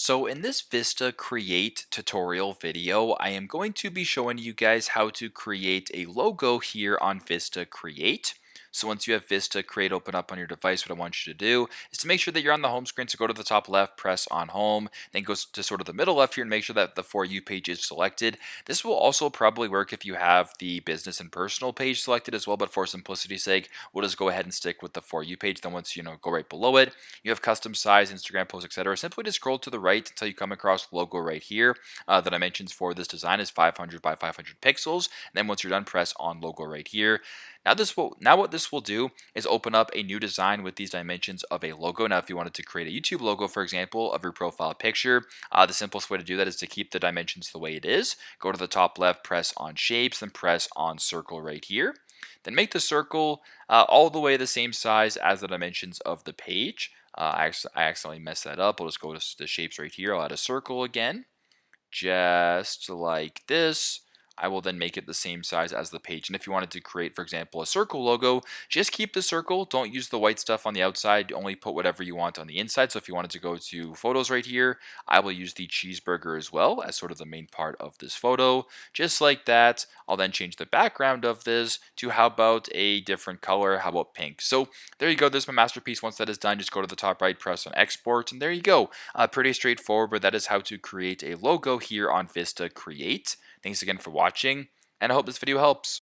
So in this VistaCreate tutorial video, I am going to be showing you guys how to create a logo here on VistaCreate. So once you have VistaCreate open up on your device, what I want you to do is to make sure that you're on the home screen. So go to the top left, press on home, then go to sort of the middle left here and make sure that the For You page is selected. This will also probably work if you have the business and personal page selected as well, but for simplicity's sake, we'll just go ahead and stick with the For You page. Then once go right below it, you have custom size, Instagram posts, etc. Simply just scroll to the right until you come across logo right here. The dimensions for this design is 500 by 500 pixels. And then once you're done, press on logo right here. Now what this will do is open up a new design with these dimensions of a logo. Now, if you wanted to create a YouTube logo, for example, of your profile picture, the simplest way to do that is to keep the dimensions the way it is. Go to the top left, press on shapes, then press on circle right here. Then make the circle all the way the same size as the dimensions of the page. I accidentally messed that up. We'll just go to the shapes right here. I'll add a circle again, just like this. I will then make it the same size as the page. And if you wanted to create, for example, a circle logo, just keep the circle. Don't use the white stuff on the outside. Only put whatever you want on the inside. So if you wanted to go to photos right here, I will use the cheeseburger as well as sort of the main part of this photo. Just like that. I'll then change the background of this to how about a different color? How about pink? So there you go. There's my masterpiece. Once that is done, just go to the top right, press on export, and there you go. Pretty straightforward, but that is how to create a logo here on VistaCreate. Thanks again for watching, and I hope this video helps.